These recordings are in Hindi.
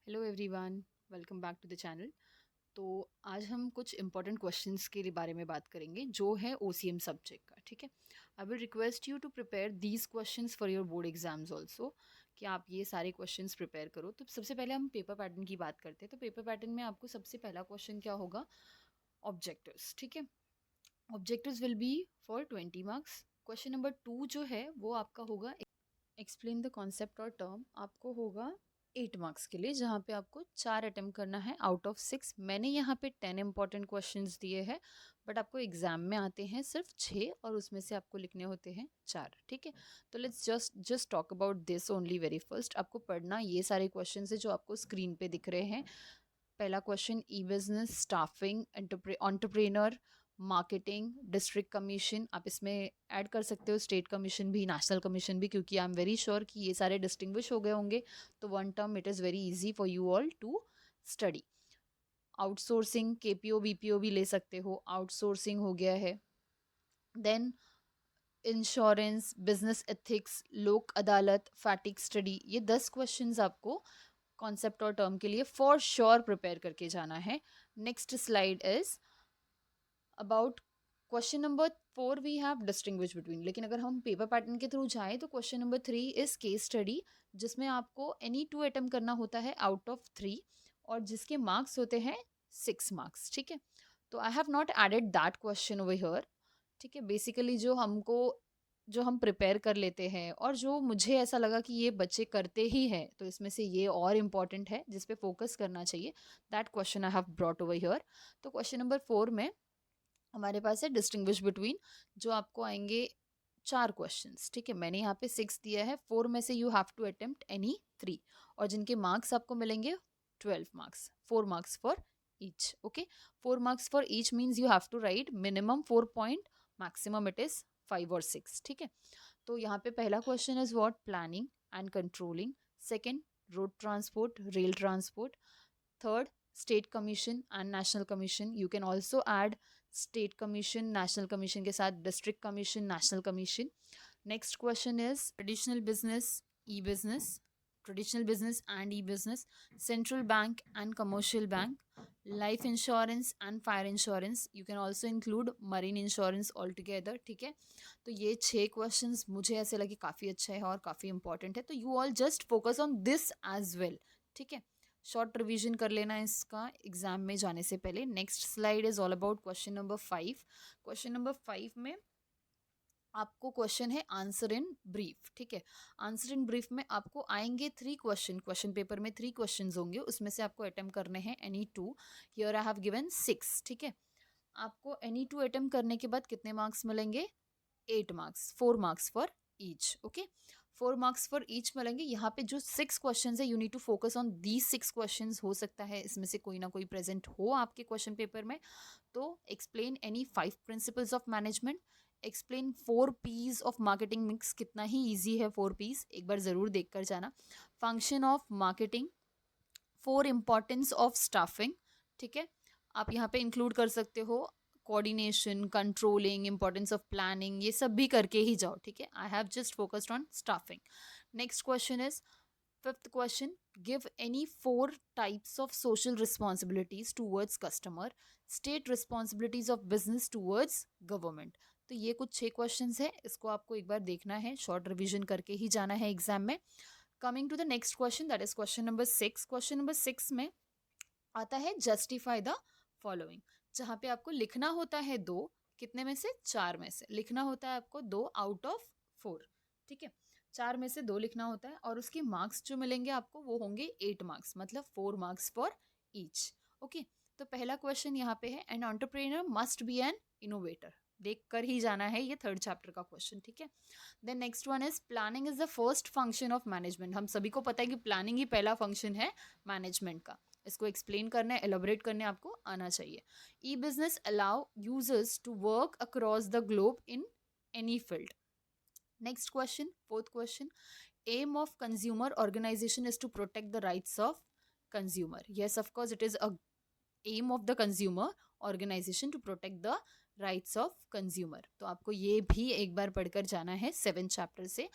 Hello everyone, welcome back to the channel. तो आज हम कुछ इंपॉर्टेंट क्वेश्चंस के बारे में बात करेंगे जो है ओसीएम सब्जेक्ट का। ठीक है, I will request you to prepare these questions for your board exams also, कि आप ये सारे क्वेश्चंस प्रिपेयर करो। तो सबसे पहले हम पेपर पैटर्न की बात करते हैं। तो पेपर पैटर्न में आपको सबसे पहला क्वेश्चन क्या होगा? ऑब्जेक्टिव्स। ठीक है, objectives will be for 20 marks. Question number 2 जो है वो आपका होगा एक्सप्लेन द कॉन्सेप्ट और टर्म। आपको होगा 8 मार्क्स के लिए, जहाँ पे आपको 4 अटेम्प्ट करना है आउट ऑफ 6। मैंने यहाँ पे 10 इंपॉर्टेंट क्वेश्चंस दिए हैं, बट आपको एग्जाम में आते हैं सिर्फ 6 और उसमें से आपको लिखने होते हैं 4। ठीक है, तो let's just talk about this only. Very first आपको पढ़ना ये सारे क्वेश्चन है जो आपको स्क्रीन पे दिख रहे हैं। पहला question, e business, staffing, entrepreneur, marketing, district commission. आप इसमें ऐड कर सकते हो स्टेट कमीशन भी, नेशनल कमीशन भी, क्योंकि आई एम वेरी श्योर कि ये सारे डिस्टिंग्विश हो गए होंगे। तो one term it is very easy for you all to study. Outsourcing, KPO BPO भी ले सकते हो, आउटसोर्सिंग हो गया है। देन इंश्योरेंस, बिजनेस एथिक्स, लोक अदालत, फैटिक स्टडी। ये 10 क्वेश्चंस आपको कॉन्सेप्ट और टर्म के लिए फॉर श्योर प्रिपेयर करके जाना है। Next slide is about question number 4। We have distinguish between, लेकिन अगर हम पेपर पैटर्न के थ्रू जाएं तो question number 3 is case study, जिसमें आपको एनी 2 अटेम्प्ट करना होता है आउट ऑफ 3, और जिसके मार्क्स होते हैं 6 मार्क्स। ठीक है, तो I have not added that question over here. ठीक है, बेसिकली जो हम प्रिपेयर कर लेते हैं और जो मुझे ऐसा लगा कि ये बच्चे करते ही हैं, तो इसमें से ये और इम्पॉर्टेंट है जिस पे फोकस करना चाहिए, that question I have brought over here. तो क्वेश्चन नंबर 4 में हमारे पास है डिस्टिंग्विश बिटवीन, जो आपको आएंगे 4 क्वेश्चंस। ठीक है, मैंने यहाँ पे 6 दिया है, 4 में से you have to attempt any 3, और जिनके मार्क्स आपको मिलेंगे 12 marks, 4 marks for each. Okay, 4 marks for each means you have to write minimum 4 point, maximum it is 5 और 6। ठीक है, तो यहाँ पे पहला question is what? Planning and controlling. Second, road transport, rail transport. Third, state commission and national commission. You can also add state commission, national commission के साथ district commission, national commission. Next question is traditional business, E business, traditional business and E business, central bank and commercial bank, life insurance and fire insurance. You can also include marine insurance all together. ठीक है, तो ये 6 क्वेश्चंस मुझे ऐसे लगे काफ़ी अच्छा है और काफ़ी इंपॉर्टेंट है, तो you all just focus on this as well. ठीक है, शॉर्ट रिवीजन कर लेना इसका एग्जाम में जाने से पहले। Next slide is all about question number 5। Question number 5 में आपको क्वेश्चन है आंसर इन ब्रीफ। ठीक है, आंसर इन ब्रीफ में आपको आएंगे 3 क्वेश्चन। क्वेश्चन पेपर में 3 क्वेश्चन होंगे, उसमें से आपको अटेम्प्ट करने हैं any 2। Here I have given 6। ठीक है, आपको एनी 2 अटेम्प्ट करने के बाद कितने मार्क्स मिलेंगे? 8 marks, 4 marks for each. Okay, 4 marks for each मिलेंगे। यहाँ पे जो 6 क्वेश्चन है, you need to focus on these 6 question. हो सकता है इसमें से कोई ना कोई प्रेजेंट हो आपके क्वेश्चन पेपर में। तो explain any 5 principles of management, explain 4 Ps of marketing mix. कितना ही ईजी है 4 पीज, एक बार जरूर देख कर जाना। Function of marketing, 4 importance of staffing. ठीक है, आप यहाँ पे इंक्लूड कर सकते हो coordination, controlling, importance of planning, ये सब भी करके ही जाओ। ठीक है, I have just focused on staffing. Next question is fifth question, give any 4 types of social responsibilities towards customer, state responsibilities of business towards government. तो ये कुछ 6 क्वेश्चन है, इसको आपको एक बार देखना है, शॉर्ट रिविजन करके ही जाना है एग्जाम में। Coming to the next question, that is question number 6। Question number 6 में आता है जस्टिफाई द फॉलोइंग, जहाँ पे आपको लिखना होता है 2, कितने में से? 4 में से लिखना होता है आपको 2 आउट ऑफ 4। ठीक है, 4 में से 2 लिखना होता है, और उसके मार्क्स जो मिलेंगे आपको वो होंगे 8 मार्क्स, मतलब 4 मार्क्स फॉर ईच। ओके, तो पहला क्वेश्चन यहाँ पे है, an entrepreneur must be N innovator. देख कर ही जाना है, ये 3rd चैप्टर का क्वेश्चन। ठीक है, then next one is planning is the first function of management. हम सभी को पता है कि प्लानिंग ही पहला फंक्शन है मैनेजमेंट का। इसको एक्सप्लेन करना है, एलोबरेट करने आपको आना चाहिए। E business allow users to work across the globe in any field. Next question, 4th question, aim of consumer organisation is to protect the rights of consumer. Yes, of course it is a aim of the consumer organisation to protect the rights of consumer. तो आपको ये भी एक बार पढ़कर जाना है 7th चैप्टर से।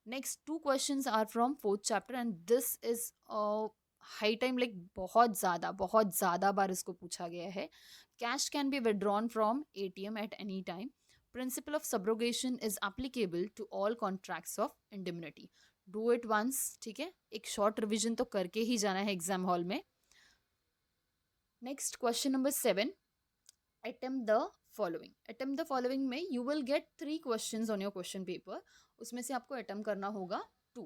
Next 2 questions are from 4th chapter, and this is high time, like बहुत ज़्यादा बार इसको पूछा गया है. Cash can be withdrawn from ATM at any time. Principle of subrogation is applicable to all contracts of indemnity. Do it once. ठीक है, एक शॉर्ट रिविजन तो करके ही जाना है एग्जाम हॉल में. Next question number 7. attempt the following में you will get 3 questions on your question paper. उसमें से आपको attempt करना होगा 2.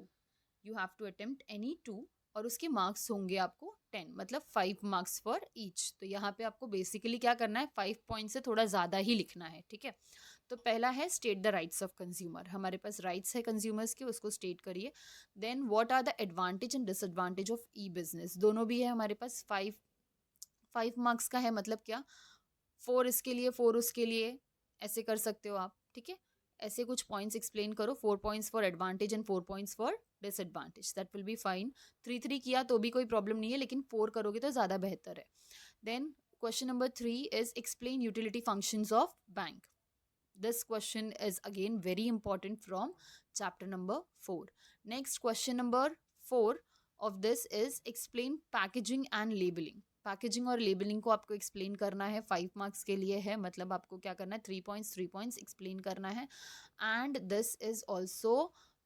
you have to attempt any 2 और उसके मार्क्स होंगे आपको 10, मतलब 5 मार्क्स फॉर ईच. तो यहाँ पे आपको बेसिकली क्या करना है, 5 पॉइंट से थोड़ा ज़्यादा ही लिखना है. ठीक है, तो पहला है state the rights of consumer. हमारे पास राइट्स है कंज्यूमर्स के, उसको स्टेट करिए. Then what are the advantage and disadvantage of e business. दोनों भी है हमारे पास. 5 मार्क्स का है, मतलब क्या, 4 इसके लिए 4 उसके लिए, ऐसे कर सकते हो आप. ठीक है, ऐसे कुछ पॉइंट्स एक्सप्लेन करो. 4 points for advantage and 4 points for disadvantage. That will be fine. 3 किया तो भी कोई प्रॉब्लम नहीं है, लेकिन 4 करोगे तो ज़्यादा बेहतर है. Then question number 3 is explain utility functions of bank. This question is again very important from chapter number 4. Next, question number 4 of this is explain packaging and labeling. Packaging और लेबलिंग को आपको एक्सप्लेन करना है. 5 मार्क्स के लिए है, मतलब आपको क्या करना है, 3 पॉइंट्स एक्सप्लेन करना है. And this is also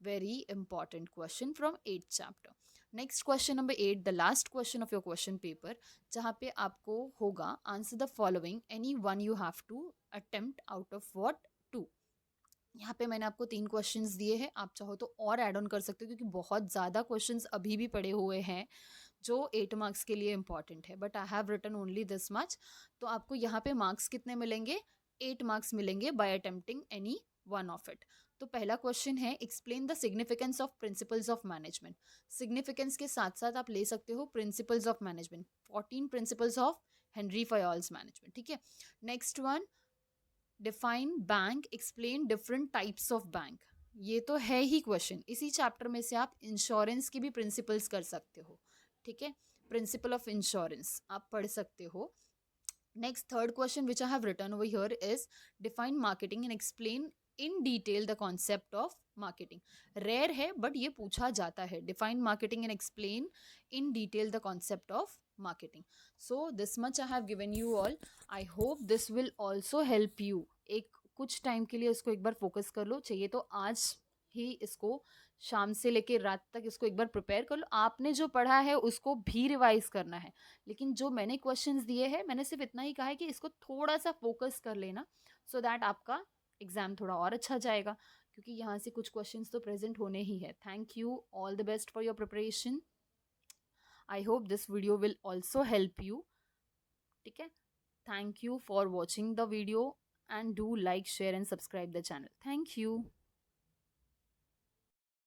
very important question from 8th chapter. Next question number 8, the last question of your question paper, जहाँ पे आपको होगा answer the following any one you have to attempt out of what 2. यहाँ पे मैंने आपको 3 क्वेश्चंस दिए हैं. आप चाहो तो और ऐड ऑन कर सकते हो, क्योंकि बहुत ज़्यादा क्वेश्चंस अभी भी पड़े हुए हैं जो 8 मार्क्स के लिए इंपॉर्टेंट है. But I have written only this much. तो आपको यहाँ पे मार्क्स कितने मिलेंगे, 8 मार्क्स मिलेंगे by attempting any one of it. तो पहला क्वेश्चन है explain the significance of principles of management. Significance के साथ साथ आप ले सकते हो principles of management. 14 principles of Henri Fayol's management. ठीक है, next one define bank, explain different types of bank. ये तो है ही क्वेश्चन. इसी चैप्टर में से आप इंश्योरेंस की भी प्रिंसिपल्स कर सकते हो. ठीक है, प्रिंसिपल ऑफ इंश्योरेंस आप पढ़ सकते हो. Next third question which I have written over here is define marketing and explain in detail the concept of marketing. Rare है बट ये पूछा जाता है. Define marketing and explain in detail the concept of marketing. So this much I have given you all. I hope this will also help you. एक कुछ टाइम के लिए इसको एक बार फोकस कर लो. चाहिए तो आज ही इसको शाम से लेके रात तक इसको एक बार प्रिपेयर कर लो. आपने जो पढ़ा है उसको भी रिवाइज करना है, लेकिन जो मैंने क्वेश्चंस दिए हैं मैंने सिर्फ इतना ही कहा है कि इसको थोड़ा सा फोकस कर लेना, सो दैट आपका एग्जाम थोड़ा और अच्छा जाएगा, क्योंकि यहाँ से कुछ क्वेश्चंस तो प्रेजेंट होने ही है. Thank you. All the best for your preparation. I hope this video will also help you. ठीक है, thank you for watching the video and do like, share and subscribe the channel. Thank you.